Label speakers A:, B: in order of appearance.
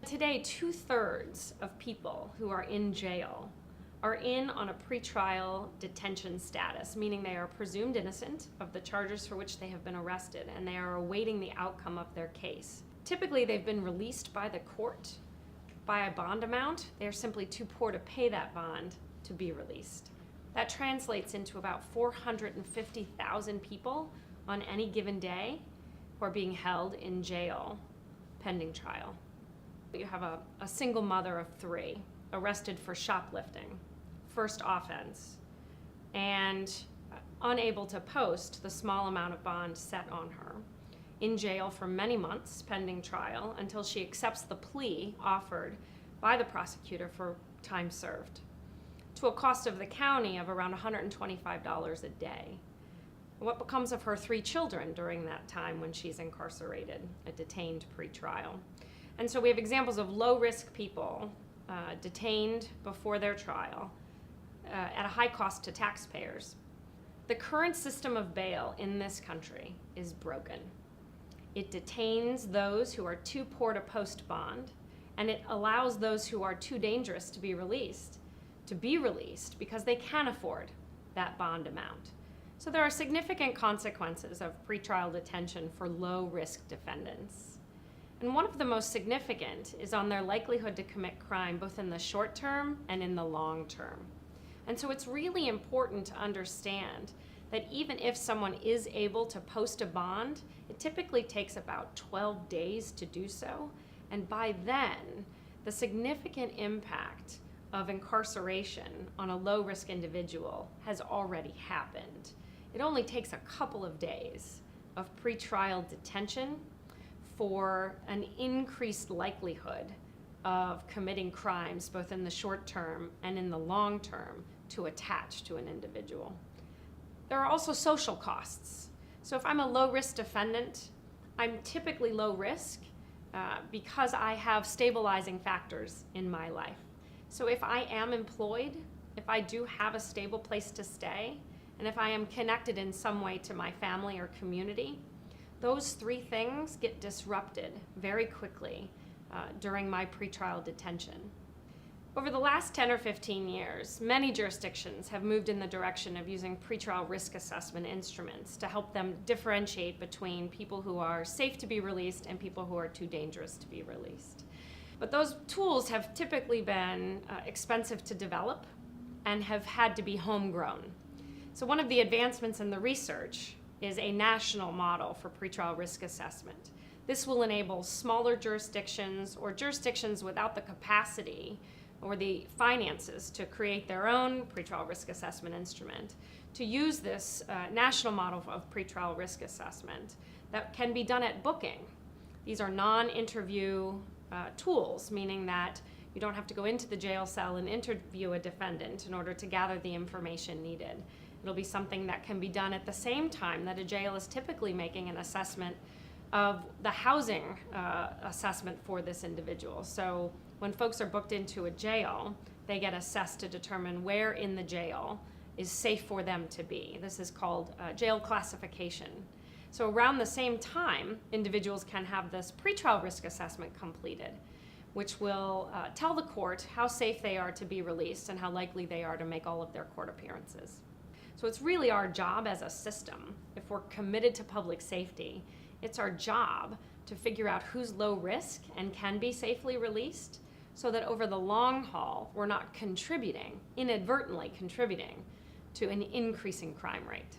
A: Today, 2/3 of people who are in jail are in on a pretrial detention status, meaning they are presumed innocent of the charges for which they have been arrested, and they are awaiting the outcome of their case. Typically, they've been released by the court by a bond amount. They are simply too poor to pay that bond to be released. That translates into about 450,000 people on any given day who are being held in jail pending trial. You have a single mother of 3 arrested for shoplifting, first offense, and unable to post the small amount of bond set on her, in jail for many months pending trial until she accepts the plea offered by the prosecutor for time served, to a cost of the county of around $125 a day. What becomes of her 3 children during that time when she's incarcerated, detained pre-trial? And so we have examples of low-risk people detained before their trial at a high cost to taxpayers. The current system of bail in this country is broken. It detains those who are too poor to post bond, and it allows those who are too dangerous to be released because they can afford that bond amount. So there are significant consequences of pretrial detention for low-risk defendants. And one of the most significant is on their likelihood to commit crime, both in the short term and in the long term. And so it's really important to understand that even if someone is able to post a bond, it typically takes about 12 days to do so. And by then, the significant impact of incarceration on a low-risk individual has already happened. It only takes a couple of days of pretrial detention for an increased likelihood of committing crimes, both in the short term and in the long term, to attach to an individual. There are also social costs. So if I'm a low-risk defendant, I'm typically low risk because I have stabilizing factors in my life. So if I am employed, if I do have a stable place to stay, and if I am connected in some way to my family or community, those 3 things get disrupted very quickly during my pretrial detention. Over the last 10 or 15 years, many jurisdictions have moved in the direction of using pretrial risk assessment instruments to help them differentiate between people who are safe to be released and people who are too dangerous to be released. But those tools have typically been expensive to develop and have had to be homegrown. So one of the advancements in the research is a national model for pretrial risk assessment. This will enable smaller jurisdictions or jurisdictions without the capacity or the finances to create their own pretrial risk assessment instrument to use this national model of pretrial risk assessment that can be done at booking. These are non-interview tools, meaning that you don't have to go into the jail cell and interview a defendant in order to gather the information needed. It'll be something that can be done at the same time that a jail is typically making an assessment of the housing assessment for this individual. So when folks are booked into a jail, they get assessed to determine where in the jail is safe for them to be. This is called jail classification. So around the same time, individuals can have this pretrial risk assessment completed, which will tell the court how safe they are to be released and how likely they are to make all of their court appearances. So it's really our job as a system, if we're committed to public safety, it's our job to figure out who's low risk and can be safely released so that over the long haul, we're not inadvertently contributing to an increasing crime rate.